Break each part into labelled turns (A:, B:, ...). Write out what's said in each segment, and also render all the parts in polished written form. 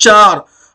A: 4।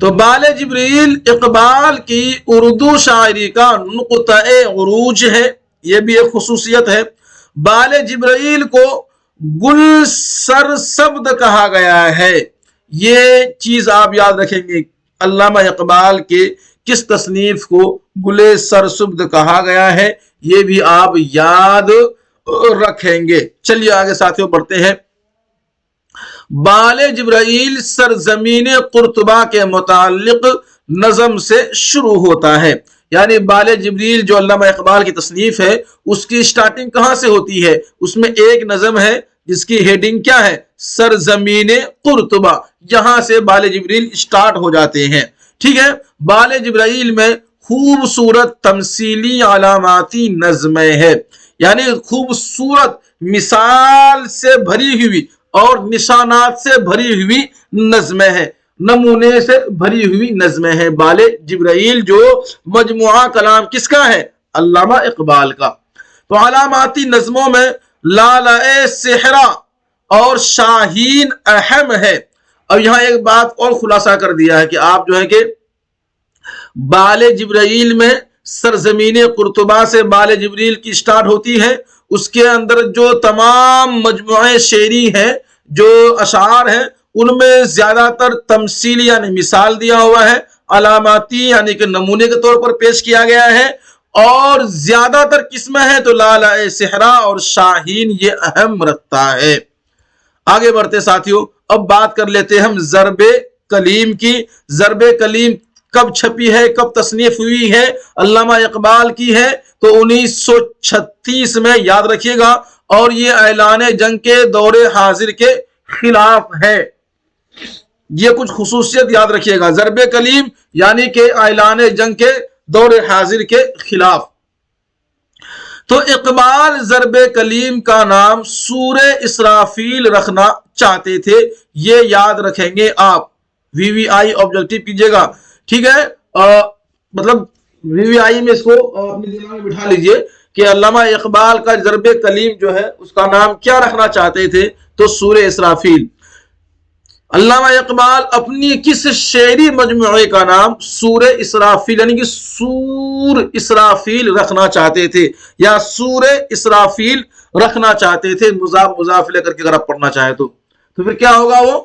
A: تو بال جبریل اقبال کی اردو شاعری کا نقطہ عروج ہے، یہ بھی ایک خصوصیت ہے۔ بال جبریل کو گل سرسبد کہا گیا ہے، یہ چیز آپ یاد رکھیں گے، علامہ اقبال کے کس تصنیف کو گل سرسبد کہا گیا ہے، یہ بھی آپ یاد رکھیں گے۔ چلیے آگے ساتھیوں بڑھتے ہیں۔ بال جبرائیل سرزمین قرطبہ کے متعلق نظم سے شروع ہوتا ہے، یعنی بال جبریل جو علامہ اقبال کی تصنیف ہے اس کی سٹارٹنگ کہاں سے ہوتی ہے؟ اس میں ایک نظم ہے جس کی ہیڈنگ کیا ہے؟ سرزمین قرطبہ، یہاں سے بال جبریل سٹارٹ ہو جاتے ہیں، ٹھیک ہے۔ بال جبرائیل میں خوبصورت تمثیلی علاماتی نظمیں ہے، یعنی خوبصورت مثال سے بھری ہوئی اور نشانات سے بھری ہوئی نظمیں ہیں، نمونے سے بھری ہوئی نظمیں ہیں۔ بال جبرائیل جو مجموعہ کلام کس کا ہے؟ علامہ اقبال کا۔ تو علاماتی نظموں میں لالۂ صحرا اور شاہین اہم ہے۔ اب یہاں ایک بات اور خلاصہ کر دیا ہے کہ آپ جو ہے کہ بال جبرائیل میں سرزمین قرطبہ سے بال جبریل کی سٹارٹ ہوتی ہے، اس کے اندر جو تمام مجموعے شعری ہیں، جو اشعار ہیں، ان میں زیادہ تر تمثیلی یعنی مثال دیا ہوا ہے، علاماتی یعنی کہ نمونے کے طور پر پیش کیا گیا ہے، اور زیادہ تر قسمیں ہیں تو لالۂ صحرا اور شاہین یہ اہم رکھتا ہے۔ آگے بڑھتے ساتھیوں، اب بات کر لیتے ہیں ہم ضرب کلیم کی۔ ضرب کلیم کب چھپی ہے، کب تصنیف ہوئی ہے؟ علامہ اقبال کی ہے تو 1936 میں، یاد رکھیے گا، اور یہ اعلان جنگ کے دور حاضر کے خلاف ہے۔ یہ کچھ خصوصیت یاد رکھیے گا، ضرب کلیم یعنی کہ اعلان جنگ کے دور حاضر کے خلاف۔ تو اقبال ضرب کلیم کا نام سورہ اسرافیل رکھنا چاہتے تھے، یہ یاد رکھیں گے آپ، وی وی آئی آبجیکٹو کیجئے گا، ٹھیک ہے۔ مطلب وی وی آئی میں اس کو اپنے دماغ میں بٹھا لیجئے کہ علامہ اقبال کا ضرب کلیم جو ہے اس کا نام کیا رکھنا چاہتے تھے؟ تو سورہ اسرافیل۔ علامہ اقبال اپنی کس شعری مجموعے کا نام سورہ اسرافیل یعنی کہ سور اسرافیل رکھنا چاہتے تھے، یا سورہ اسرافیل رکھنا چاہتے تھے؟ مضاف مضاف لے کر کے اگر آپ پڑھنا چاہیں تو پھر کیا ہوگا؟ وہ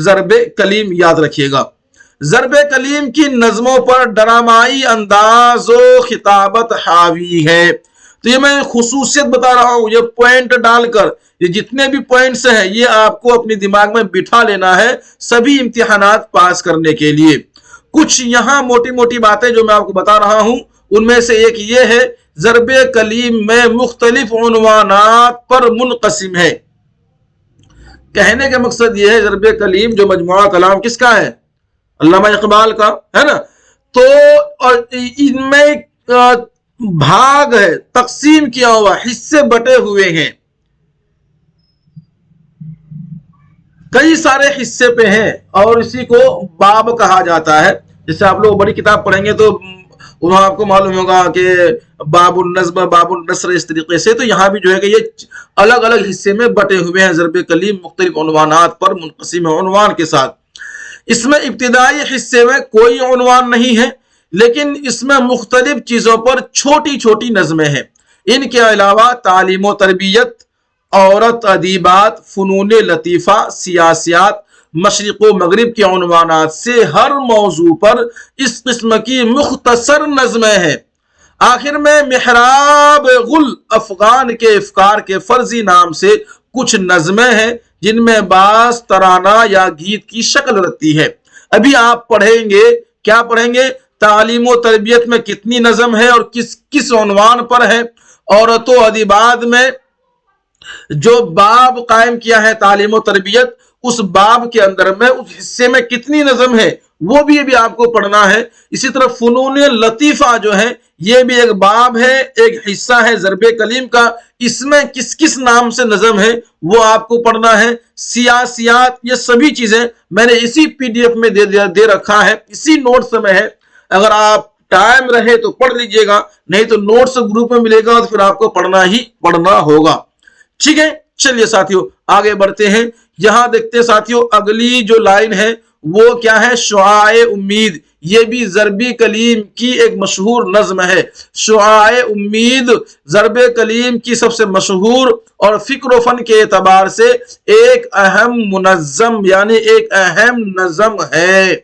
A: ضرب کلیم یاد رکھیے گا۔ ضرب کلیم کی نظموں پر ڈرامائی انداز و خطابت حاوی ہے۔ تو یہ میں خصوصیت بتا رہا ہوں، یہ پوائنٹ ڈال کر، یہ جتنے بھی پوائنٹس ہیں یہ آپ کو اپنی دماغ میں بٹھا لینا ہے سبھی امتحانات پاس کرنے کے لیے۔ کچھ یہاں موٹی موٹی باتیں جو میں آپ کو بتا رہا ہوں، ان میں سے ایک یہ ہے، ضرب کلیم میں مختلف عنوانات پر منقسم ہے۔ کہنے کا مقصد یہ ہے ضرب کلیم جو مجموعہ کلام کس کا ہے؟ علامہ اقبال کا ہے نا۔ تو ان میں بھاگ ہے، تقسیم کیا ہوا، حصے بٹے ہوئے ہیں، کئی سارے حصے پہ ہیں، اور اسی کو باب کہا جاتا ہے۔ جیسے آپ لوگ بڑی کتاب پڑھیں گے تو وہاں آپ کو معلوم ہوگا کہ باب النظم، باب النثر، اس طریقے سے۔ تو یہاں بھی جو ہے کہ یہ الگ الگ حصے میں بٹے ہوئے ہیں، ضرب کلیم مختلف عنوانات پر منقسم ہے عنوان کے ساتھ۔ اس میں ابتدائی حصے میں کوئی عنوان نہیں ہے، لیکن اس میں مختلف چیزوں پر چھوٹی چھوٹی نظمیں ہیں۔ ان کے علاوہ تعلیم و تربیت، عورت، ادیبات، فنون لطیفہ، سیاسیات، مشرق و مغرب کے عنوانات سے ہر موضوع پر اس قسم کی مختصر نظمیں ہیں۔ آخر میں محراب غل افغان کے افکار کے فرضی نام سے کچھ نظمیں ہیں جن میں بعض ترانہ یا گیت کی شکل رکھتی ہے۔ ابھی آپ پڑھیں گے، کیا پڑھیں گے؟ تعلیم و تربیت میں کتنی نظم ہے اور کس کس عنوان پر ہے، عورت و ادیبات میں جو باب قائم کیا ہے تعلیم و تربیت، اس باب کے اندر میں اس حصے میں کتنی نظم ہے وہ بھی آپ کو پڑھنا ہے۔ اسی طرح فنون لطیفہ جو ہے یہ بھی ایک باب ہے، ایک حصہ ہے ضرب کلیم کا، اس میں کس کس نام سے نظم ہے وہ آپ کو پڑھنا ہے۔ سیاسیات، یہ سبھی چیزیں میں نے اسی پی ڈی ایف میں دے رکھا ہے، اسی نوٹس میں ہے، اگر آپ ٹائم رہے تو پڑھ لیجئے گا، نہیں تو نوٹس گروپ میں ملے گا تو پھر آپ کو پڑھنا ہی پڑھنا ہوگا، ٹھیک ہے۔ چلیے ساتھیوں آگے بڑھتے ہیں، یہاں دیکھتے ہیں ساتھیوں اگلی جو لائن ہے وہ کیا ہے؟ شعاع امید. یہ بھی ضرب کلیم کی ایک مشہور نظم ہے. شعاع امید ضرب کلیم کی سب سے مشہور اور فکر و فن کے اعتبار سے ایک اہم منظم یعنی ایک اہم نظم ہے.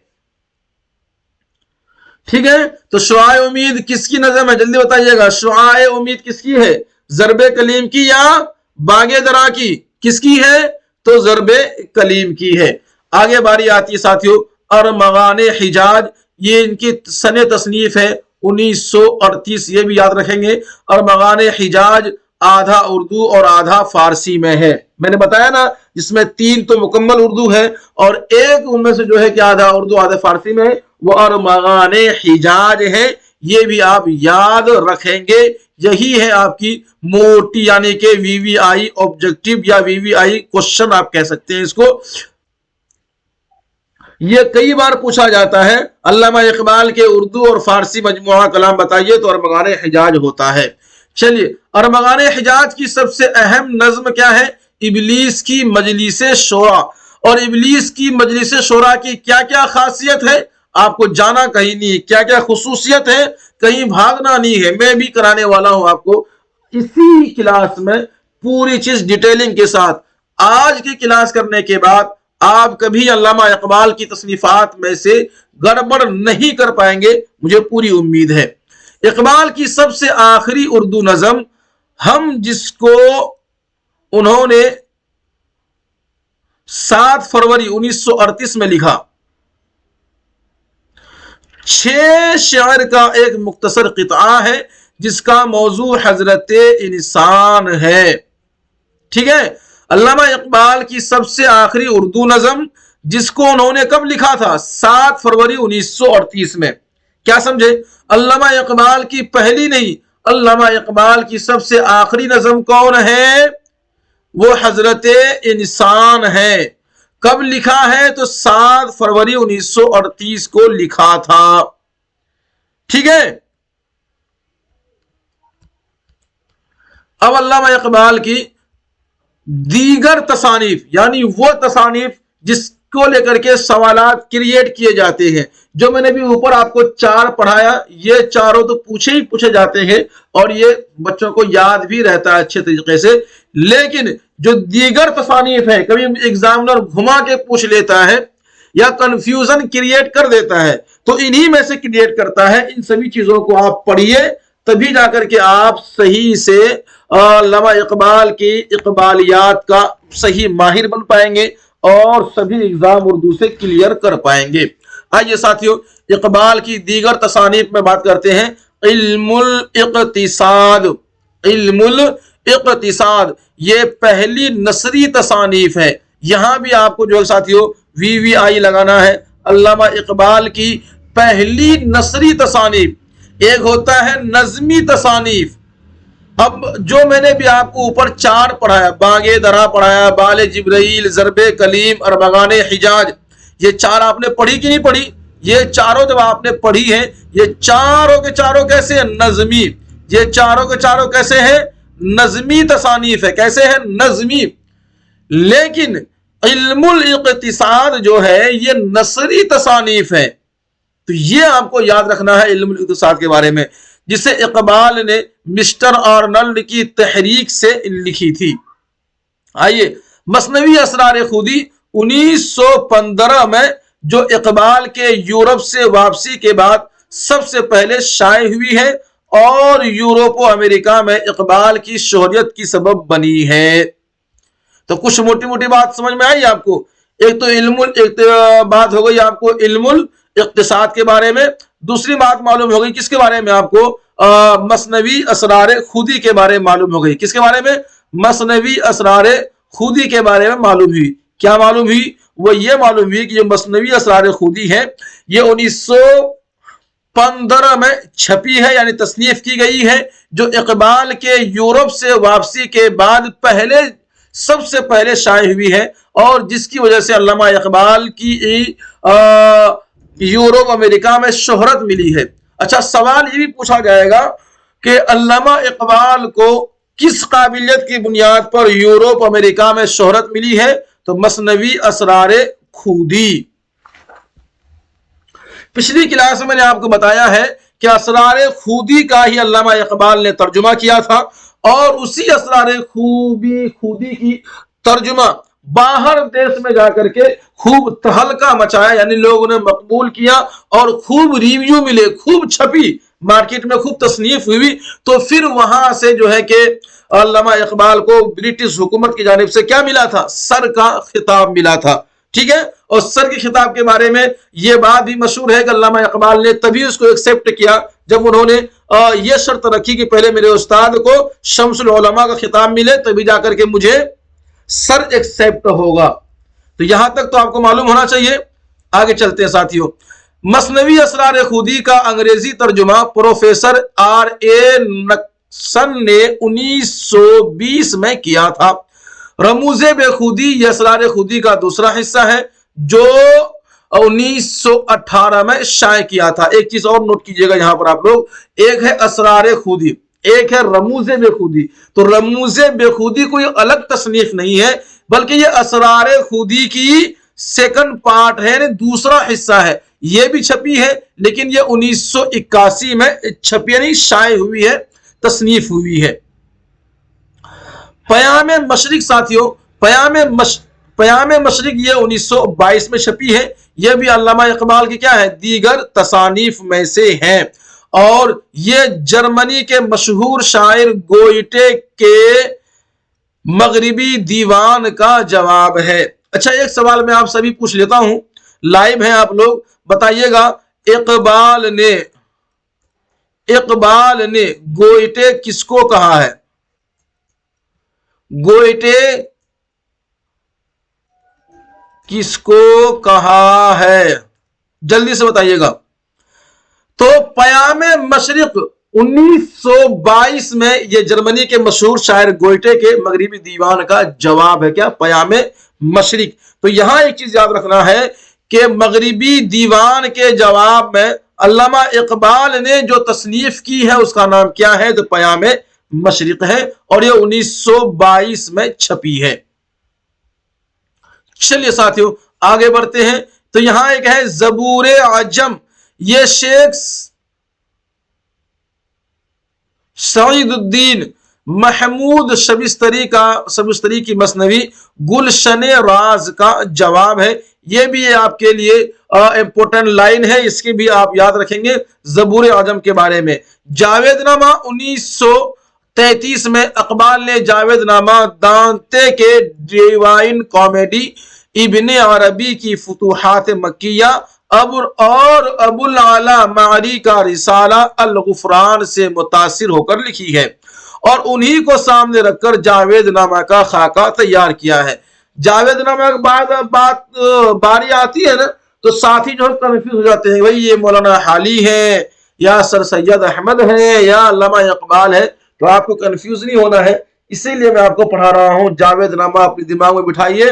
A: ٹھیک ہے، تو شعاع امید کس کی نظم ہے؟ جلدی بتائیے گا. شعاع امید کس کی ہے؟ ضرب کلیم کی یا باغ درا کی؟ کس کی ہے؟ تو ضرب کلیم کی ہے. آگے باری آتی ہے ساتھیوں ارمغان حجاج. یہ ان کی سن تصنیف ہے 1938. یہ بھی یاد رکھیں گے. ارمغان حجاج آدھا اردو اور آدھا فارسی میں ہے. میں نے بتایا نا جس میں 3 تو مکمل اردو ہے اور ایک ان میں سے جو ہے کہ آدھا اردو آدھا فارسی میں ہے، وہ ارمغان حجاج ہے. یہ بھی آپ یاد رکھیں گے. یہی ہے آپ کی موٹی یعنی کہ وی وی آئی آبجیکٹو یا وی وی آئی کوشچن آپ کہہ سکتے ہیں اس کو. یہ کئی بار پوچھا جاتا ہے علامہ اقبال کے اردو اور فارسی مجموعہ کلام بتائیے تو ارمغان حجاج ہوتا ہے. چلیے ارمغان حجاج کی سب سے اہم نظم کیا ہے؟ ابلیس کی مجلس شورا. اور ابلیس کی مجلس شورا کی کیا کیا خاصیت ہے آپ کو جانا کہیں نہیں، کیا کیا خصوصیت ہے کہیں بھاگنا نہیں ہے. میں بھی کرانے والا ہوں آپ کو اسی کلاس میں پوری چیز ڈیٹیلنگ کے ساتھ. آج کی کلاس کرنے کے بعد آپ کبھی علامہ اقبال کی تصنیفات میں سے گڑبڑ نہیں کر پائیں گے، مجھے پوری امید ہے. اقبال کی سب سے آخری اردو نظم ہم جس کو انہوں نے 7 فروری 1938 میں لکھا، 6 شعر کا ایک مختصر قطعہ ہے جس کا موضوع حضرت انسان ہے. ٹھیک ہے، علامہ اقبال کی سب سے آخری اردو نظم جس کو انہوں نے کب لکھا تھا؟ 7 فروری 1938 میں. کیا سمجھے؟ علامہ اقبال کی پہلی نہیں، علامہ اقبال کی سب سے آخری نظم کون ہے؟ وہ حضرت انسان ہے. کب لکھا ہے؟ تو 7 فروری 1938 کو لکھا تھا. ٹھیک ہے، اب علامہ اقبال کی دیگر تصانیف یعنی وہ تصانیف جس کو لے کر کے سوالات کریٹ کیے جاتے ہیں، جو میں نے بھی اوپر آپ کو 4 پڑھایا، یہ چاروں تو پوچھے جاتے ہیں اور یہ بچوں کو یاد بھی رہتا ہے اچھے طریقے سے. لیکن جو دیگر تصانیف ہے کبھی ایگزامنر گھما کے پوچھ لیتا ہے یا کنفیوژن کریٹ کر دیتا ہے تو انہی میں سے کریٹ کرتا ہے. ان سبھی چیزوں کو آپ پڑھیے تبھی جا کر کے آپ صحیح سے علامہ اقبال کی اقبالیات کا صحیح ماہر بن پائیں گے اور سبھی ایگزام اردو سے کلیئر کر پائیں گے. آئیے ساتھیوں اقبال کی دیگر تصانیف میں بات کرتے ہیں. علم الاقتصاد. علم الاقتصاد یہ پہلی نثری تصانیف ہے. یہاں بھی آپ کو جو ہے ساتھیوں وی وی آئی لگانا ہے. علامہ اقبال کی پہلی نثری تصانیف. ایک ہوتا ہے نظمی تصانیف. اب جو میں نے بھی آپ کو اوپر 4 پڑھایا، باغ درا پڑھایا، بال جبرائیل، ضرب کلیم، ارمغان حجاج، یہ 4 آپ نے پڑھی کہ نہیں پڑھی؟ یہ چاروں جب آپ نے پڑھی ہے یہ چاروں کے چاروں کیسے ہیں؟ نظمی. یہ چاروں کے چاروں کیسے ہیں؟ نظمی تصانیف ہے. کیسے ہیں؟ نظمی. لیکن علم الاقتصاد جو ہے یہ نثری تصانیف ہے. تو یہ آپ کو یاد رکھنا ہے علم الاقتصاد کے بارے میں، جسے اقبال نے مسٹر آرنلڈ کی تحریک سے لکھی تھی. آئیے مثنوی اسرار خودی 1915 میں جو اقبال کے یورپ سے واپسی کے بعد سب سے پہلے شائع ہوئی ہے اور یورپ و امریکہ میں اقبال کی شہرت کی سبب بنی ہے. تو کچھ موٹی موٹی بات سمجھ میں آئی آپ کو. ایک تو بات ہو گئی آپ کو علم اقتصاد کے بارے میں. دوسری بات معلوم ہو گئی کس کے بارے میں؟ آپ کو مثنوی اسرار خودی کے بارے میں معلوم ہو گئی. کس کے بارے میں؟ مثنوی اسرار خودی کے بارے میں معلوم ہوئی. کیا معلوم ہوئی؟ وہ یہ معلوم ہوئی کہ جو مثنوی اسرار خودی ہے یہ 1915 میں چھپی ہے یعنی تصنیف کی گئی ہے، جو اقبال کے یورپ سے واپسی کے بعد سب سے پہلے شائع ہوئی ہے اور جس کی وجہ سے علامہ اقبال کی یورپ امریکہ میں شہرت ملی ہے. اچھا سوال یہ بھی پوچھا جائے گا کہ علامہ اقبال کو کس قابلیت کی بنیاد پر یورپ امریکہ میں شہرت ملی ہے؟ تو مثنوی اسرار خودی. پچھلی کلاس میں نے آپ کو بتایا ہے کہ اسرار خودی کا ہی علامہ اقبال نے ترجمہ کیا تھا، اور اسی اسرار خودی کی ترجمہ باہر دیش میں جا کر کے خوب تہلکہ مچایا، یعنی لوگوں نے مقبول کیا اور خوب ریویو ملے، خوب چھپی، مارکیٹ میں خوب تصنیف ہوئی۔ تو پھر وہاں سے جو ہے کہ علامہ اقبال کو برٹش حکومت کی جانب سے کیا ملا تھا؟ سر کا خطاب ملا تھا، ٹھیک ہے۔ اور سر کے خطاب کے بارے میں یہ بات بھی مشہور ہے کہ علامہ اقبال نے تبھی اس کو ایکسیپٹ کیا جب انہوں نے یہ شرط رکھی کہ پہلے میرے استاد کو شمس العلماء کا خطاب ملے تبھی جا کر کے مجھے سر ایکسیپٹ ہوگا۔ تو یہاں تک تو آپ کو معلوم ہونا چاہیے۔ آگے چلتے ہیں ساتھیوں۔ مثنوی اسرار خودی کا انگریزی ترجمہ پروفیسر آر اے نکسن نے 1920 میں کیا تھا۔ رموز بے خودی یہ اسرار خودی کا دوسرا حصہ ہے جو 1918 میں شائع کیا تھا۔ ایک چیز اور نوٹ کیجئے گا یہاں پر آپ لوگ، ایک ہے اسرار خودی، ایک ہے رموز بے خودی۔ تو رموز بے خودی کوئی الگ تصنیف نہیں ہے بلکہ یہ اسرار خودی کی سیکنڈ پارٹ ہے، یعنی دوسرا حصہ ہے۔ یہ بھی چھپی ہے لیکن یہ 1981 میں چھپی، یعنی شائع ہوئی ہے، تصنیف ہوئی ہے۔ پیام مشرق ساتھیوں، پیام مشرق یہ 1922 میں چھپی ہے۔ یہ بھی علامہ اقبال کی کیا ہے؟ دیگر تصانیف میں سے ہیں، اور یہ جرمنی کے مشہور شاعر گوئٹے کے مغربی دیوان کا جواب ہے۔ اچھا، ایک سوال میں آپ سبھی پوچھ لیتا ہوں، لائیو ہیں آپ لوگ، بتائیے گا اقبال نے گوئٹے کس کو کہا ہے؟ گوئٹے کس کو کہا ہے؟ جلدی سے بتائیے گا۔ تو پیام مشرق 1922 میں یہ جرمنی کے مشہور شاعر گوئٹے کے مغربی دیوان کا جواب ہے۔ کیا؟ پیام مشرق۔ تو یہاں ایک چیز یاد رکھنا ہے کہ مغربی دیوان کے جواب میں علامہ اقبال نے جو تصنیف کی ہے اس کا نام کیا ہے؟ تو پیام مشرق ہے، اور یہ 1922 میں چھپی ہے۔ چلیے ساتھیوں آگے بڑھتے ہیں۔ تو یہاں ایک ہے زبور عجم، یہ شیخ سعید الدین محمود شبستری کی مثنوی گلشن راز کا جواب ہے۔ یہ بھی آپ کے لیے امپورٹنٹ لائن ہے، اس کی بھی آپ یاد رکھیں گے زبور عجم کے بارے میں۔ جاوید نامہ 1933 میں اقبال نے جاوید نامہ، دانتے کے ڈیوائن کامیڈی، ابن عربی کی فتوحات مکیہ اور ابو العلا معری کا رسالہ الغفران سے متاثر ہو کر لکھی ہے، اور انہی کو سامنے رکھ کر جاوید نامہ کا خاکہ تیار کیا ہے۔ جاوید نامہ کے بعد باری آتی ہے نا تو ساتھی جو کنفیوز ہو جاتے ہیں، بھائی یہ مولانا حالی ہے یا سر سید احمد ہے یا علامہ اقبال ہے، تو آپ کو کنفیوز نہیں ہونا ہے، اسی لیے میں آپ کو پڑھا رہا ہوں۔ جاوید نامہ اپنے دماغ میں بٹھائیے،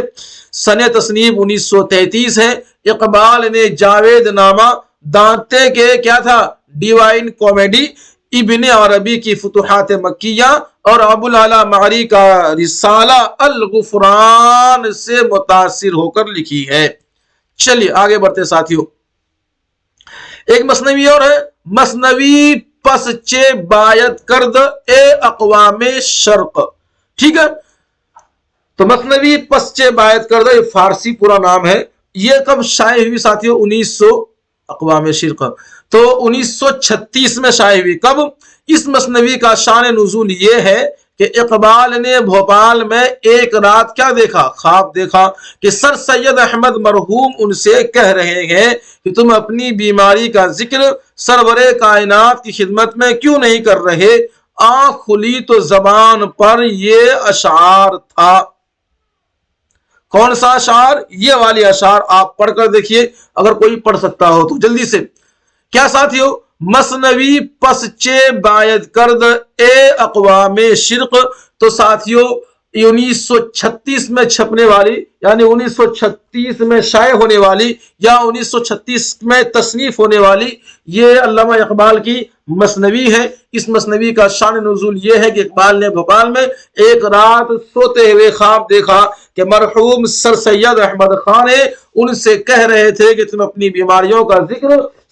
A: سنہ تصنیف 1933 ہے۔ اقبال نے جاوید نامہ، دانتے کے کیا تھا؟ ڈیوائن کامیڈی، ابن عربی کی فتوحات مکیہ اور ابو العلا معری کا رسالہ الغفران سے متاثر ہو کر لکھی ہے۔ چلیے آگے بڑھتے ساتھیوں۔ ایک مثنوی اور ہے، مثنوی پس چے باید کرد اے اقوام شرق، ٹھیک ہے۔ تو مثنوی پس چے باید کرد، یہ فارسی پورا نام ہے۔ یہ کب شائع ہوئی ساتھیوں؟ 1900 اقوام شرق تو 1936 میں شائع ہوئی۔ کب؟ اس مثنوی کا شان نزول یہ ہے کہ اقبال نے بھوپال میں ایک رات کیا دیکھا؟ خواب دیکھا کہ سر سید احمد مرحوم ان سے کہہ رہے ہیں کہ تم اپنی بیماری کا ذکر سرور کائنات کی خدمت میں کیوں نہیں کر رہے؟ آنکھ کھلی تو زبان پر یہ اشعار تھا۔ کون سا اشعار؟ یہ والی اشعار آپ پڑھ کر دیکھیے اگر کوئی پڑھ سکتا ہو تو جلدی سے۔ کیا ساتھیو؟ مثنوی پس چے باید کرد اے اقوام شرق، تو ساتھیو 1936 میں چھپنے والی، یعنی 1936 میں شائع ہونے والی یا 1936 میں تصنیف ہونے والی یہ علامہ اقبال کی مثنوی ہے۔ اس مثنوی کا شان نزول یہ ہے کہ اقبال نے بھوپال میں ایک رات سوتے ہوئے خواب دیکھا کہ مرحوم سر سید احمد خان ان سے کہہ رہے تھے کہ تم اپنی بیماریوں کا ذکر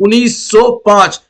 A: 1905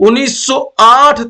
A: 1908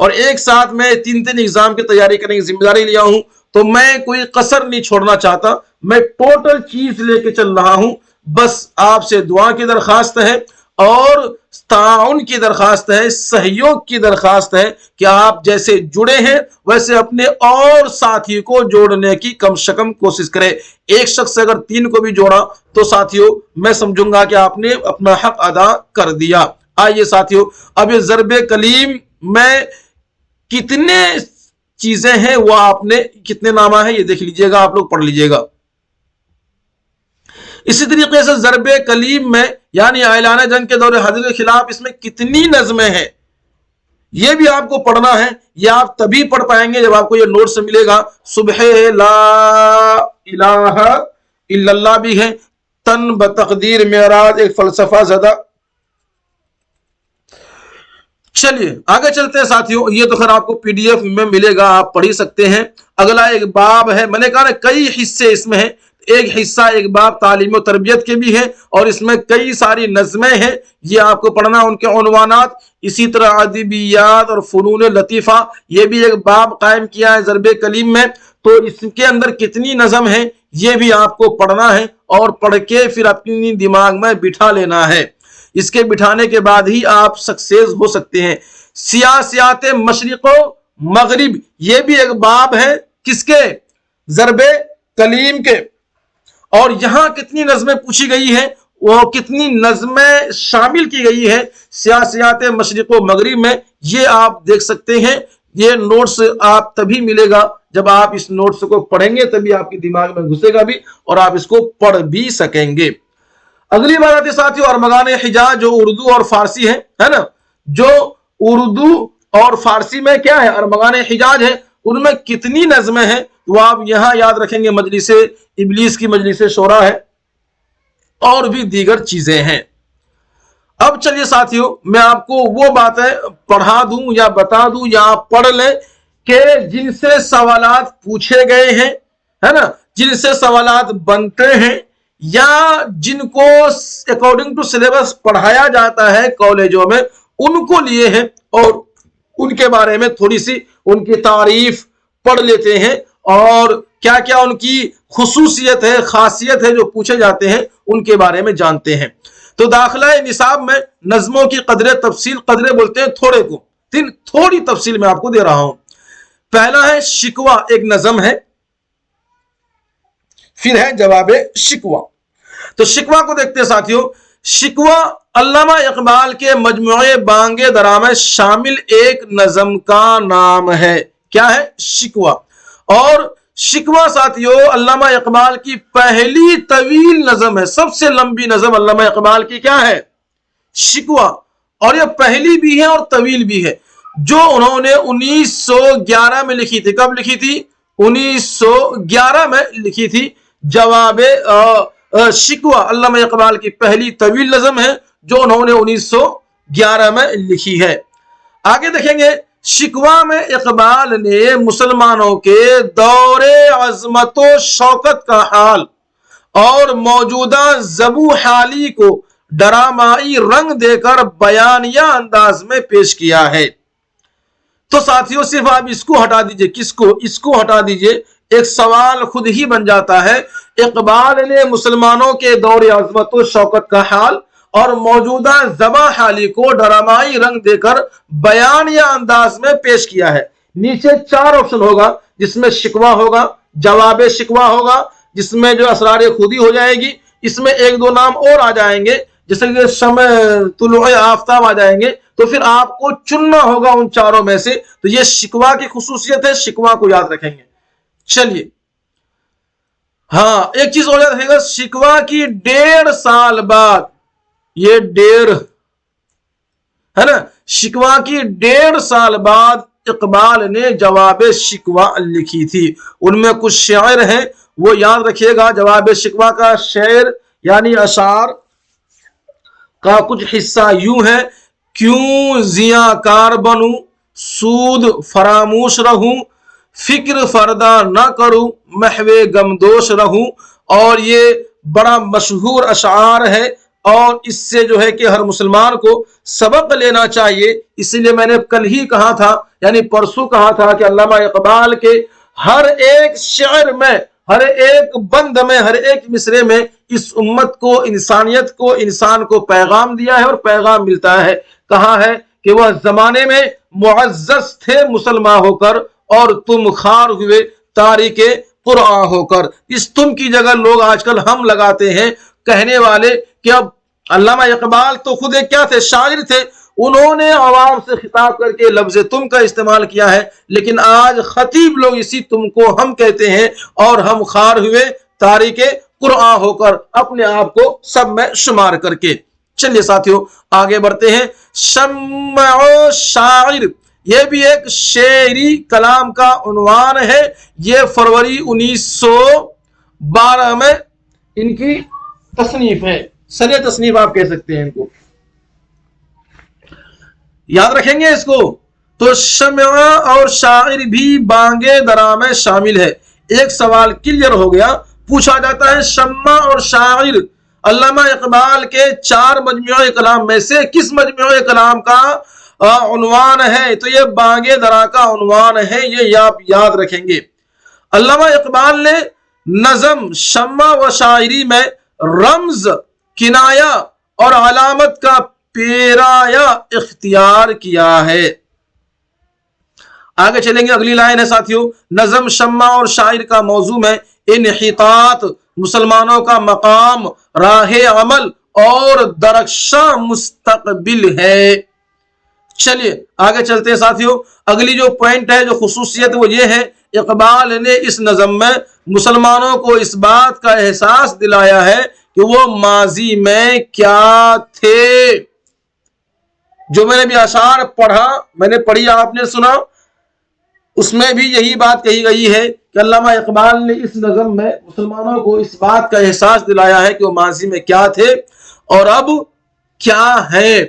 A: اور ایک ساتھ میں 3 ایگزام کی تیاری کرنے کی ذمہ داری لیا ہوں، تو میں کوئی قصر نہیں چھوڑنا چاہتا، میں ٹوٹل چیز لے کے چل رہا ہوں۔ بس آپ سے دعا کی درخواست ہے اور تعاون کی درخواست ہے، سہیوگ کی درخواست ہے کہ آپ جیسے جڑے ہیں ویسے اپنے اور ساتھی کو جوڑنے کی کم سے کم کوشش کریں۔ ایک شخص سے اگر 3 کو بھی جوڑا تو ساتھیوں میں سمجھوں گا کہ آپ نے اپنا حق ادا کر دیا۔ آئیے ساتھیوں، اب یہ ضرب کلیم میں کتنے چیزیں ہیں وہ آپ نے کتنے نامہ ہیں یہ دیکھ لیجئے گا، آپ لوگ پڑھ لیجئے گا۔ اسی طریقے سے ضرب کلیم میں یعنی اعلان جنگ کے دور حاضر کے خلاف اس میں کتنی نظمیں ہیں یہ بھی آپ کو پڑھنا ہے۔ یہ آپ تبھی پڑھ پائیں گے جب آپ کو یہ نوٹ سے ملے گا۔ صبح لا الہ الا اللہ بھی ہے، تن بتقدیر معراج ایک فلسفہ زدہ۔ چلیے آگے چلتے ہیں ساتھیوں، یہ تو خیر آپ کو PDF میں ملے گا، آپ پڑھ ہی سکتے ہیں۔ اگلا ایک باب ہے، میں نے کہا کئی حصے اس میں ہیں، ایک حصہ ایک باب تعلیم و تربیت کے بھی ہے اور اس میں کئی ساری نظمیں ہیں، یہ آپ کو پڑھنا، ان کے عنوانات۔ اسی طرح ادبیات اور فنون لطیفہ، یہ بھی ایک باب قائم کیا ہے ضرب کلیم میں، تو اس کے اندر کتنی نظم ہے یہ بھی آپ کو پڑھنا ہے اور پڑھ کے پھر اپنی دماغ میں بٹھا لینا ہے۔ اس کے بٹھانے کے بعد ہی آپ سکسیس ہو سکتے ہیں۔ سیاسیات مشرق و مغرب، یہ بھی ایک باب ہے کس کے؟ ضرب کلیم کے۔ اور یہاں کتنی نظمیں پوچھی گئی ہیں، وہ کتنی نظمیں شامل کی گئی ہے سیاسیات مشرق و مغرب میں، یہ آپ دیکھ سکتے ہیں۔ یہ نوٹس آپ تبھی ملے گا جب آپ اس نوٹس کو پڑھیں گے، تبھی آپ کی دماغ میں گھسے گا بھی اور آپ اس کو پڑھ بھی سکیں گے۔ اگلی بات آتی ہے ساتھیوں ارمغان حجاز، جو اردو اور فارسی ہے نا، جو اردو اور فارسی میں کیا ہے ارمغان حجاز ہے، ان میں کتنی نظمیں ہیں وہ آپ یہاں یاد رکھیں گے۔ مجلس ابلیس کی مجلس شورا ہے اور بھی دیگر چیزیں ہیں۔ اب چلیے ساتھیوں میں آپ کو وہ باتیں پڑھا دوں یا بتا دوں یا آپ پڑھ لیں کہ جن سے سوالات پوچھے گئے ہیں، ہے نا، جن سے سوالات بنتے ہیں یا جن کو اکارڈنگ ٹو سلیبس پڑھایا جاتا ہے کالجوں میں، ان کو لیے ہیں اور ان کے بارے میں تھوڑی سی ان کی تعریف پڑھ لیتے ہیں اور کیا کیا ان کی خصوصیت ہے، خاصیت ہے جو پوچھے جاتے ہیں ان کے بارے میں جانتے ہیں۔ تو داخلہ نصاب میں نظموں کی قدر تفصیل، قدرے بولتے ہیں تھوڑے کو، تھوڑی تفصیل میں آپ کو دے رہا ہوں۔ پہلا ہے شکوہ، ایک نظم ہے، پھر ہے جواب شکوہ۔ تو شکوہ کو دیکھتے ہیں ساتھیوں۔ شکوہ علامہ اقبال کے مجموعے بانگ درا میں شامل ایک نظم کا نام ہے۔ کیا ہے؟ شکوہ۔ اور شکوہ ساتھیوں علامہ اقبال کی پہلی طویل نظم ہے، سب سے لمبی نظم علامہ اقبال کی کیا ہے؟ شکوہ۔ اور یہ پہلی بھی ہے اور طویل بھی ہے، جو انہوں نے 1911 میں لکھی تھی۔ کب لکھی تھی؟ 1911 میں لکھی تھی۔ جواب شکوہ علامہ اقبال کی پہلی طویل نظم ہے جو انہوں نے 1911 میں لکھی ہے۔ آگے دیکھیں گے، شکوہ میں اقبال نے مسلمانوں کے دور عظمت و شوکت کا حال اور موجودہ زبو حالی کو ڈرامائی رنگ دے کر بیانیہ انداز میں پیش کیا ہے۔ تو ساتھیوں صرف آپ اس کو ہٹا دیجئے، کس کو؟ اس کو ہٹا دیجئے، ایک سوال خود ہی بن جاتا ہے۔ اقبال نے مسلمانوں کے دور عظمت و شوکت کا حال اور موجودہ زبا حالی کو ڈرامائی رنگ دے کر بیانیہ انداز میں پیش کیا ہے۔ نیچے 4 آپشن ہوگا جس میں شکوہ ہوگا، جواب شکوہ ہوگا جس میں جو اسرار خودی ہو جائے گی، اس میں 1-2 نام اور آ جائیں گے جیسے کہ شمع، طلوع آفتاب آ جائیں گے، تو پھر آپ کو چننا ہوگا ان 4 میں سے۔ تو یہ شکوہ کی خصوصیت ہے، شکوہ کو یاد رکھیں گے۔ چلیے ہاں ایک چیز اور یاد رکھے گا، شکوہ کی 1.5 سال بعد، یہ 1.5 ہے نا، شکوہ کی 1.5 سال بعد اقبال نے جواب شکوہ لکھی تھی۔ ان میں کچھ شعر ہیں وہ یاد رکھیے گا۔ جواب شکوہ کا شعر یعنی اشعار کا کچھ حصہ یوں ہے: کیوں زیاں کار بنوں، سود فراموش رہوں، فکر فردا نہ کروں، محو غمدوش رہوں۔ اور یہ بڑا مشہور اشعار ہے، اور اس سے جو ہے کہ ہر مسلمان کو سبق لینا چاہیے۔ اسی لیے میں نے کل ہی کہا تھا، یعنی پرسوں کہا تھا کہ علامہ اقبال کے ہر ایک شعر میں، ہر ایک بند میں، ہر ایک مصرے میں اس امت کو، انسانیت کو، انسان کو پیغام دیا ہے اور پیغام ملتا ہے۔ کہا ہے کہ وہ زمانے میں معزز تھے مسلمان ہو کر، اور تم خار ہوئے تاریک قرآن ہو کر۔ اس تم کی جگہ لوگ آج کل ہم لگاتے ہیں، کہنے والے کہ اب علامہ اقبال تو خود ایک کیا تھے؟ شاعر تھے۔ انہوں نے عوام سے خطاب کر کے لفظ تم کا استعمال کیا ہے، لیکن آج خطیب لوگ اسی تم کو ہم کہتے ہیں، اور ہم خار ہوئے تاریک قرآن ہو کر، اپنے آپ کو سب میں شمار کر کے۔ چلیے ساتھیوں آگے بڑھتے ہیں۔ شمع و شاعر، یہ بھی ایک شعری کلام کا عنوان ہے۔ یہ فروری 1912 میں ان کی تصنیف ہے، سنِ تصنیف آپ کہہ سکتے ہیں ان کو، یاد رکھیں گے اس کو۔ تو شمع اور شاعر بھی بانگ درا میں شامل ہے۔ ایک سوال کلیئر ہو گیا، پوچھا جاتا ہے شمع اور شاعر علامہ اقبال کے 4 مجموعہ کلام میں سے کس مجموعہ کلام کا عنوان ہے؟ تو یہ بانگ درا کا عنوان ہے، یہ آپ یاد رکھیں گے۔ علامہ اقبال نے نظم شمع و شاعری میں رمز، کنایہ اور علامت کا پیرایا اختیار کیا ہے۔ آگے چلیں گے، اگلی لائن ہے ساتھیوں، نظم شمع اور شاعر کا موضوع میں انحطاط، مسلمانوں کا مقام، راہ عمل اور درخشاں مستقبل ہے۔ چلیے آگے چلتے ہیں ساتھیوں، اگلی جو پوائنٹ ہے، جو خصوصیت، وہ یہ ہے اقبال نے اس نظم میں مسلمانوں کو اس بات کا احساس دلایا ہے کہ وہ ماضی میں کیا تھے۔ جو میں نے بھی اشعار پڑھا، میں نے پڑھی، آپ نے سنا، اس میں بھی یہی بات کہی گئی ہے کہ علامہ اقبال نے اس نظم میں مسلمانوں کو اس بات کا احساس دلایا ہے کہ وہ ماضی میں کیا تھے اور اب کیا ہے۔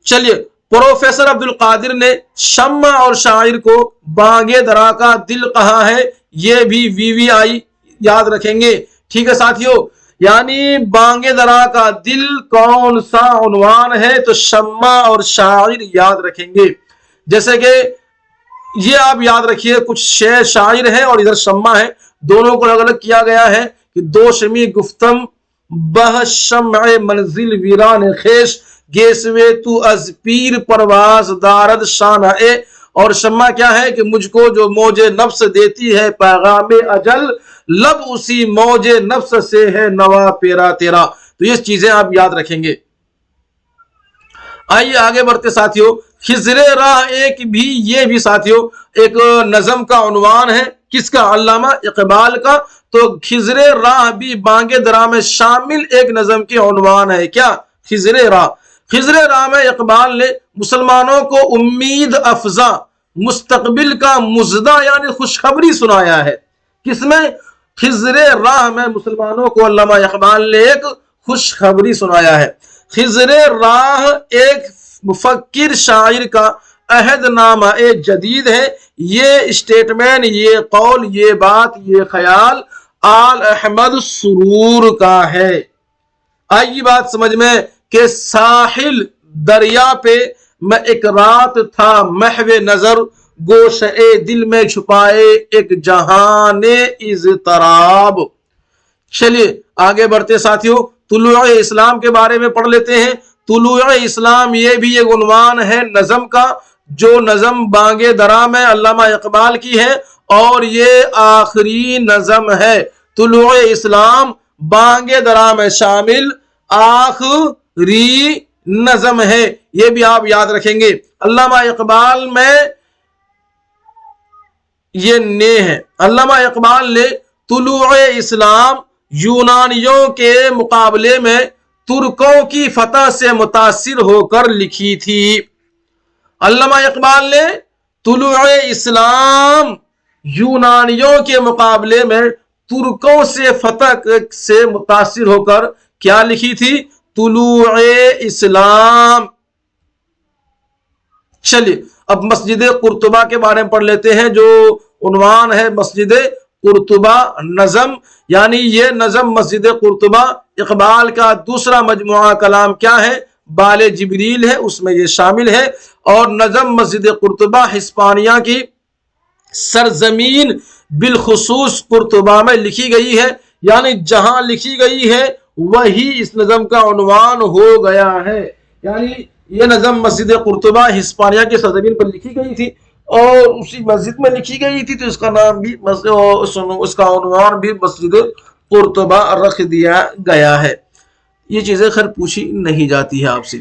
A: چلیے، پروفیسر عبد القادر نے شمع اور شاعر کو بانگ درا کا دل کہا ہے، یہ بھی VVI یاد رکھیں گے۔ ٹھیک ہے ساتھیوں، یعنی بانگ درا کا دل کون سا عنوان ہے؟ تو شمع اور شاعر یاد رکھیں گے۔ جیسے کہ یہ آپ یاد رکھیے، کچھ شعر شاعر ہے اور ادھر شمع ہے، دونوں کو الگ الگ کیا گیا ہے کہ دو شمی گفتم بہ شمع منزل ویران خیش، گیسوے تو از پیر پرواز دارد شانہ، اور شمع کیا ہے کہ مجھ کو جو موج نفس دیتی ہے پیغام اجل، لب اسی موج نفس سے ہے نوا پیرا تیرا۔ تو یہ چیزیں آپ یاد رکھیں گے۔ آئیے آگے بڑھتے ساتھیوں، خضر راہ ایک بھی، یہ بھی ساتھیوں ایک نظم کا عنوان ہے، کس کا؟ علامہ اقبال کا۔ تو خضر راہ بھی بانگ درا میں شامل ایک نظم کے عنوان ہے۔ کیا؟ خضر راہ۔ خضر راہ میں اقبال نے مسلمانوں کو امید افزا مستقبل کا مژدہ یعنی خوشخبری سنایا ہے۔ کس میں؟ خضر راہ میں مسلمانوں کو علامہ اقبال نے ایک خوشخبری سنایا ہے۔ خضر راہ ایک مفکر شاعر کا عہد نامہ جدید ہے۔ یہ اسٹیٹمنٹ، یہ قول، یہ بات، یہ خیال آل احمد سرور کا ہے۔ آئی بات سمجھ میں کہ ساحل دریا پہ میں ایک رات تھا محو نظر، گوشے دل میں چھپائے ایک جہان اضطراب۔ چلیے آگے بڑھتے ساتھیوں، طلوع اسلام کے بارے میں پڑھ لیتے ہیں۔ طلوع اسلام یہ بھی ایک عنوان ہے نظم کا، جو نظم بانگ درا میں علامہ اقبال کی ہے، اور یہ آخری نظم ہے۔ طلوع اسلام بانگ درا میں شامل آخری نظم ہے، یہ بھی آپ یاد رکھیں گے۔ علامہ اقبال میں یہ نے ہے، علامہ اقبال نے طلوع اسلام یونانیوں کے مقابلے میں ترکوں کی فتح سے متاثر ہو کر لکھی تھی۔ علامہ اقبال نے طلوع اسلام یونانیوں کے مقابلے میں ترکوں سے فتح سے متاثر ہو کر کیا لکھی تھی؟ طلوع اسلام۔ چلیے اب مسجد قرطبہ کے بارے میں پڑھ لیتے ہیں، جو عنوان ہے مسجد قرطبہ نظم، یعنی یہ نظم مسجد قرطبہ اقبال کا دوسرا مجموعہ کلام کیا ہے؟ بال جبریل ہے، اس میں یہ شامل ہے۔ اور نظم مسجد قرطبہ ہسپانیہ کی سرزمین بالخصوص قرطبہ میں لکھی گئی ہے، یعنی جہاں لکھی گئی ہے وہی اس نظم کا عنوان ہو گیا ہے۔ یعنی یہ نظم مسجد قرطبہ ہسپانیہ کی سرزمین پر لکھی گئی تھی اور اسی مسجد میں لکھی گئی تھی، تو اس کا نام بھی اس کا عنوان بھی مسجد قرطبہ رکھ دیا گیا ہے۔ یہ چیزیں خیر پوچھی نہیں جاتی ہے آپ سے۔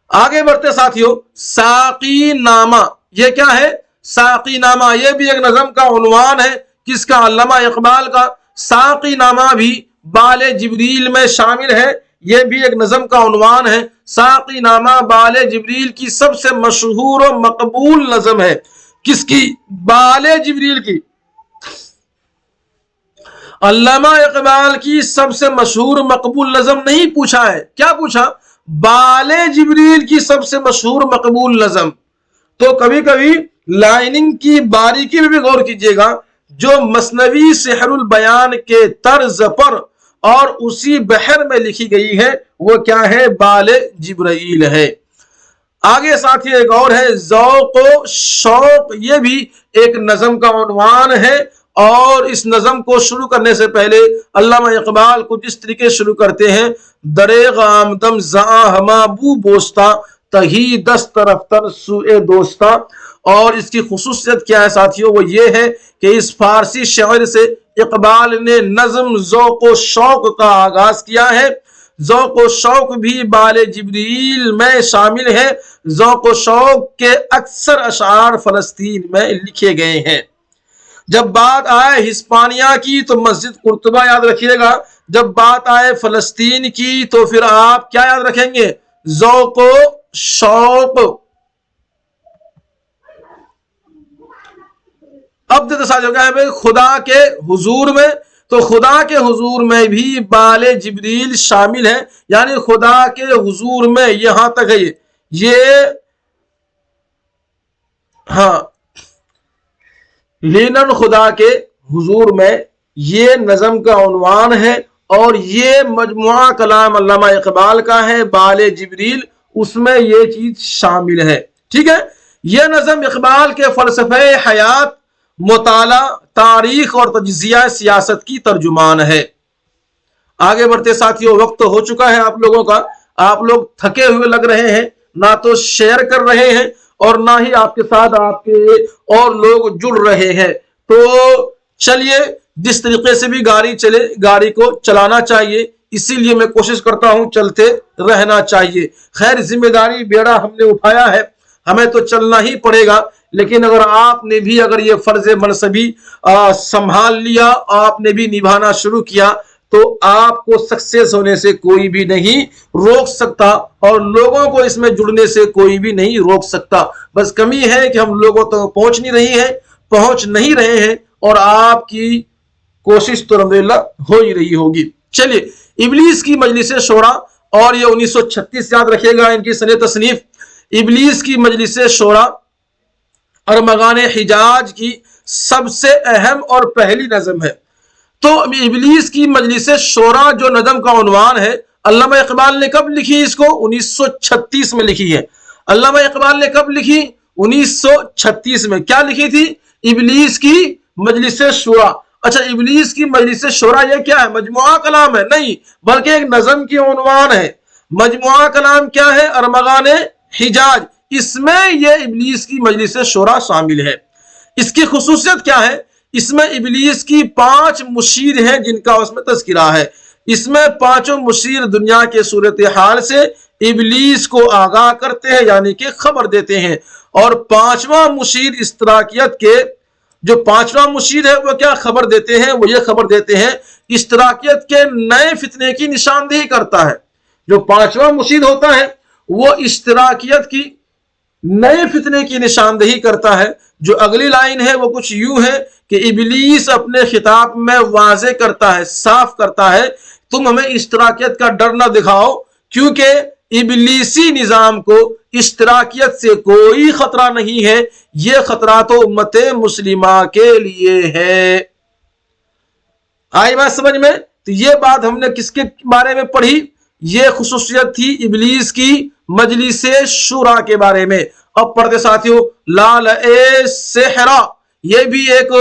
A: آگے بڑھتے ساتھیوں، ساقی نامہ، یہ کیا ہے؟ ساقی نامہ یہ بھی ایک نظم کا عنوان ہے، کس کا؟ علامہ اقبال کا۔ ساقی نامہ بھی بال جبریل میں شامل ہے، یہ بھی ایک نظم کا عنوان ہے۔ ساقی نامہ بال جبریل کی سب سے مشہور و مقبول نظم ہے۔ کس کی؟ بال جبریل کی۔ علامہ اقبال کی سب سے مشہور مقبول نظم نہیں پوچھا ہے، کیا پوچھا؟ بال جبریل کی سب سے مشہور مقبول نظم۔ تو کبھی کبھی لائننگ کی باریکی میں بھی غور کیجیے گا، جو مثنوی سحر البیان کے طرز پر اور اسی بحر میں لکھی گئی ہے وہ کیا ہے؟ بال جبرائیل ہے۔ آگے ساتھی ایک اور ہے، ذوق و شوق، یہ بھی ایک نظم کا عنوان ہے۔ اور اس نظم کو شروع کرنے سے پہلے علامہ اقبال کو جس طریقے شروع کرتے ہیں، دریغ آمدم زاں ہما بو بوستا تہی دست رفتن سوئے دوستا۔ اور اس کی خصوصیت کیا ہے ساتھیوں؟ وہ یہ ہے کہ اس فارسی شاعر سے اقبال نے نظم ذوق و شوق کا آغاز کیا ہے۔ ذوق و شوق بھی بال جبریل میں شامل ہے۔ ذوق و شوق کے اکثر اشعار فلسطین میں لکھے گئے ہیں۔ جب بات آئے ہسپانیہ کی تو مسجد قرطبہ یاد رکھیے گا، جب بات آئے فلسطین کی تو پھر آپ کیا یاد رکھیں گے؟ ذوق و شوق۔ اب دیکھتے ساتھ کیا ہے خدا کے حضور میں، تو خدا کے حضور میں بھی بال جبریل شامل ہے، یعنی خدا کے حضور میں یہاں تک ہے یہ ہاں لینن خدا کے حضور میں یہ نظم کا عنوان ہے۔ اور یہ مجموعہ کلام علامہ اقبال کا ہے بال جبریل، اس میں یہ چیز شامل ہے۔ ٹھیک ہے، یہ نظم اقبال کے فلسفہ حیات، مطالعہ، تاریخ اور تجزیہ سیاست کی ترجمان ہے۔ آگے بڑھتے ساتھیوں، وقت ہو چکا ہے آپ لوگوں کا، آپ لوگ تھکے ہوئے لگ رہے ہیں، نہ تو شیئر کر رہے ہیں اور نہ ہی آپ کے ساتھ آپ کے اور لوگ جڑ رہے ہیں۔ تو چلیے، جس طریقے سے بھی گاڑی چلے، گاڑی کو چلانا چاہیے، اسی لیے میں کوشش کرتا ہوں چلتے رہنا چاہیے۔ خیر، ذمہ داری بیڑا ہم نے اٹھایا ہے، ہمیں تو چلنا ہی پڑے گا، لیکن اگر آپ نے بھی اگر یہ فرض منصبی سنبھال لیا، آپ نے بھی نبھانا شروع کیا، تو آپ کو سکسیس ہونے سے کوئی بھی نہیں روک سکتا اور لوگوں کو اس میں جڑنے سے کوئی بھی نہیں روک سکتا۔ بس کمی ہے کہ ہم لوگوں تک پہنچ نہیں رہے ہیں اور آپ کی کوشش تو الحمدللہ ہو ہی رہی ہوگی۔ چلیے، ابلیس کی مجلس شورا، اور یہ 1936 یاد رکھیے گا ان کی سنِ تصنیف۔ ابلیس کی مجلس شورا ارمغان حجاج کی سب سے اہم اور پہلی نظم ہے۔ تو ابلیس کی مجلس شورا جو نظم کا عنوان ہے، علامہ اقبال نے کب لکھی؟ اس کو 1936 میں لکھی ہے۔ علامہ اقبال نے کب لکھی؟ 1936 میں۔ کیا لکھی تھی؟ ابلیس کی مجلس شورا۔ اچھا، ابلیس کی مجلس شورا یہ کیا ہے؟ مجموعہ کلام ہے؟ نہیں، بلکہ ایک نظم کی عنوان ہے۔ مجموعہ کلام کیا ہے؟ ارمغان حجاج، اس میں یہ ابلیس کی مجلس شورا شامل ہے۔ اس کی خصوصیت کیا ہے؟ اس میں ابلیس کی 5 مشیر ہیں جن کا اس میں تذکرہ ہے۔ اس میں 5 مشیر دنیا کے صورتحال سے ابلیس کو آگاہ کرتے ہیں، یعنی کہ خبر دیتے ہیں۔ اور 5واں مشیر اشتراکیت کے، جو 5واں مشیر ہے وہ کیا خبر دیتے ہیں؟ وہ یہ خبر دیتے ہیں اشتراکیت کے نئے فتنے کی نشاندہی کرتا ہے۔ جو 5واں مشیر ہوتا ہے وہ اشتراکیت کی نئے فتنے کی نشاندہی کرتا ہے۔ جو اگلی لائن ہے وہ کچھ یوں ہے کہ ابلیس اپنے خطاب میں واضح کرتا ہے، صاف کرتا ہے، تم ہمیں اشتراکیت کا ڈر نہ دکھاؤ، کیونکہ ابلیسی نظام کو اشتراکیت سے کوئی خطرہ نہیں ہے، یہ خطرہ تو امت مسلمہ کے لیے ہے۔ آئی بات سمجھ میں؟ تو یہ بات ہم نے کس کے بارے میں پڑھی؟ یہ خصوصیت تھی ابلیس کی مجلس شورا کے بارے میں. اب پڑھتے ساتھیوں لال سحرا، یہ بھی ایک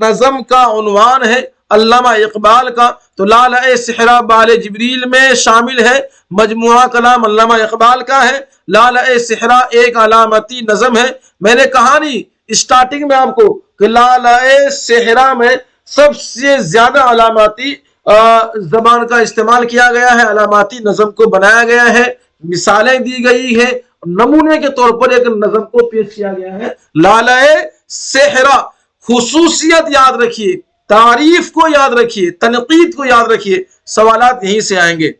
A: نظم کا عنوان ہے علامہ اقبال کا. تو لال سحرا بال جبریل میں شامل ہے، مجموعہ کلام علامہ اقبال کا ہے. لال سحرا ایک علامتی نظم ہے. میں نے کہا نہیں اسٹارٹنگ میں آپ کو کہ لال سحرا میں سب سے زیادہ علاماتی زبان کا استعمال کیا گیا ہے، علاماتی نظم کو بنایا گیا ہے، مثالیں دی گئی ہے، نمونے کے طور پر ایک نظم کو پیش کیا گیا ہے. لال سحرا، خصوصیت یاد رکھیے، تعریف کو یاد رکھیے، تنقید کو یاد رکھیے، سوالات یہیں سے آئیں گے.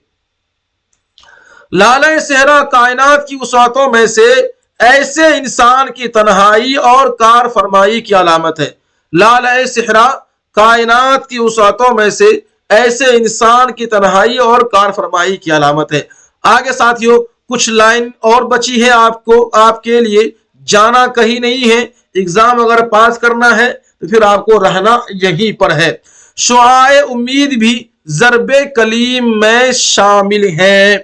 A: لال سحرا کائنات کی وسعتوں میں سے ایسے انسان کی تنہائی اور کار فرمائی کی علامت ہے. لال سحرا کائنات کی وسعتوں میں سے ایسے انسان کی تنہائی اور کار فرمائی کی علامت ہے. آگے ساتھیوں کچھ لائن اور بچی ہے آپ کے لیے، جانا کہیں نہیں ہے. ایگزام اگر پاس کرنا ہے تو پھر آپ کو رہنا یہیں پر ہے. شعاع امید بھی ضرب کلیم میں شامل ہیں.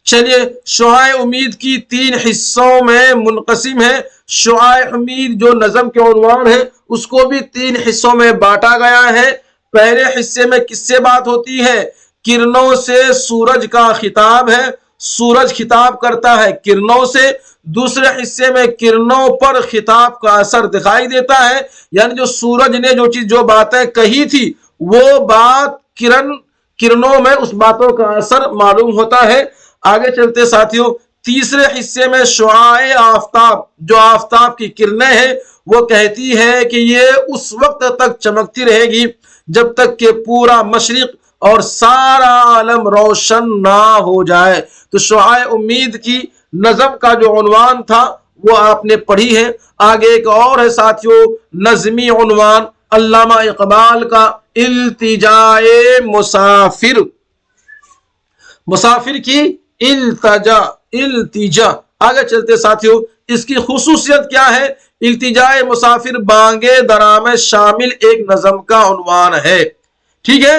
A: چلیے شعاع امید کی 3 حصوں میں منقسم ہے. شعاع امید جو نظم کے عنوان ہے اس کو بھی 3 حصوں میں بانٹا گیا ہے. پہلے حصے میں کس سے بات ہوتی ہے؟ کرنوں سے سورج کا خطاب ہے، سورج خطاب کرتا ہے کرنوں سے. دوسرے حصے میں کرنوں پر خطاب کا اثر دکھائی دیتا ہے، یعنی جو سورج نے جو باتیں کہی تھی وہ بات کرنوں میں اس باتوں کا اثر معلوم ہوتا ہے. آگے چلتے ساتھیوں تیسرے حصے میں شعاع آفتاب، جو آفتاب کی کرنیں ہیں وہ کہتی ہے کہ یہ اس وقت تک چمکتی رہے گی جب تک کہ پورا مشرق اور سارا عالم روشن نہ ہو جائے. تو شعاع امید کی نظم کا جو عنوان تھا وہ آپ نے پڑھی ہے. آگے ایک اور ہے ساتھیوں نظمی عنوان علامہ اقبال کا التجاء مسافر. مسافر کی التجا. آگے چلتے ساتھیوں اس کی خصوصیت کیا ہے؟ التجاء مسافر بانگ درا میں شامل ایک نظم کا عنوان ہے. ٹھیک ہے،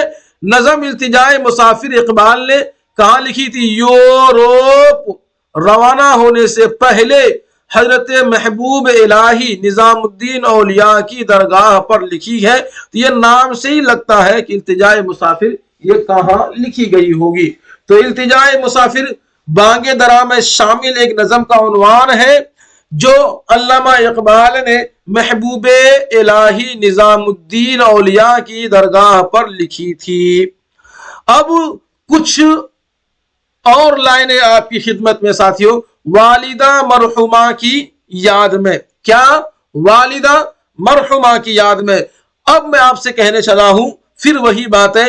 A: نظم التجاء مسافر اقبال نے کہاں لکھی تھی؟ یوروپ روانہ ہونے سے پہلے حضرت محبوب الہی نظام الدین اولیاء کی درگاہ پر لکھی ہے. تو یہ نام سے ہی لگتا ہے کہ التجاء مسافر یہ کہاں لکھی گئی ہوگی. تو التجاء مسافر بانگ درا میں شامل ایک نظم کا عنوان ہے جو علامہ اقبال نے محبوب الہی نظام الدین اولیاء کی درگاہ پر لکھی تھی. اب کچھ اور لائنیں آپ کی خدمت میں ساتھیوں. والدہ مرحومہ کی یاد میں. کیا؟ والدہ مرحومہ کی یاد میں. اب میں آپ سے کہنے چلا ہوں پھر وہی بات ہے،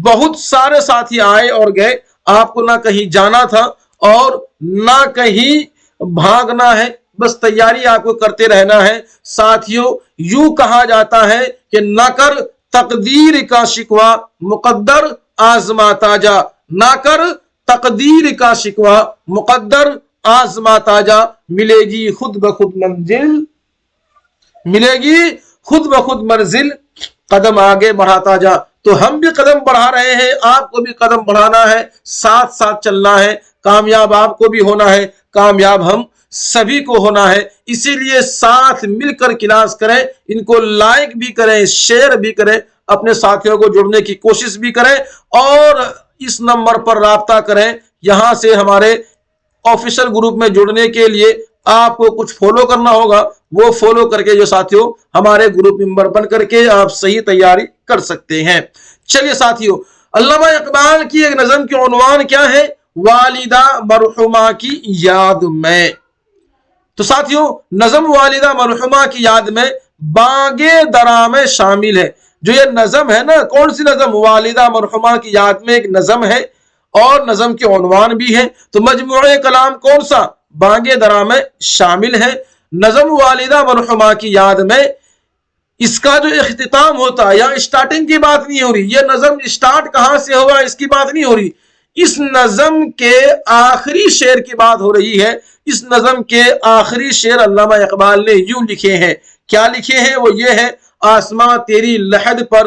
A: بہت سارے ساتھی آئے اور گئے، آپ کو نہ کہیں جانا تھا اور نہ کہیں بھاگنا ہے، بس تیاری آپ کو کرتے رہنا ہے. ساتھیوں یوں کہا جاتا ہے کہ نہ کر تقدیر کا شکوہ مقدر آزماتا جا. نہ کر تقدیر کا شکوہ مقدر آزماتا جا، ملے گی خود بخود منزل، ملے گی خود بخود منزل، قدم آگے بڑھاتا جا. تو ہم بھی قدم بڑھا رہے ہیں، آپ کو بھی قدم بڑھانا ہے، ساتھ ساتھ چلنا ہے. کامیاب آپ کو بھی ہونا ہے، کامیاب ہم سبھی کو ہونا ہے. اسی لیے ساتھ مل کر کلاس کریں، ان کو لائک بھی کریں، شیئر بھی کریں، اپنے ساتھیوں کو جڑنے کی کوشش بھی کریں اور اس نمبر پر رابطہ کریں. یہاں سے ہمارے آفیشل گروپ میں جڑنے کے لیے آپ کو کچھ فالو کرنا ہوگا، وہ فالو کر کے جو ساتھیوں ہمارے گروپ ممبر بن کر کے آپ صحیح تیاری کر سکتے ہیں. چلیے ساتھیوں علامہ اقبال کی ایک نظم کے عنوان کیا ہے؟ والدہ مرحومہ کی یاد میں. تو ساتھیوں نظم والدہ مرحومہ کی یاد میں بانگ درا میں شامل ہے. جو یہ نظم ہے نا، کون سی نظم؟ والدہ مرحومہ کی یاد میں ایک نظم ہے اور نظم کے عنوان بھی ہے. تو مجموعہ کلام کون سا؟ بانگ درا میں شامل ہے. نظم والدہ مرحومہ کی یاد میں اس کا جو اختتام ہوتا ہے، یا اسٹارٹنگ کی بات نہیں ہو رہی، یہ نظم اسٹارٹ کہاں سے ہوا اس کی بات نہیں ہو رہی، اس نظم کے آخری شعر کی بات ہو رہی ہے. اس نظم کے آخری شعر علامہ اقبال نے یوں لکھے ہیں. کیا لکھے ہیں؟ وہ یہ ہے: آسماں تیری لحد پر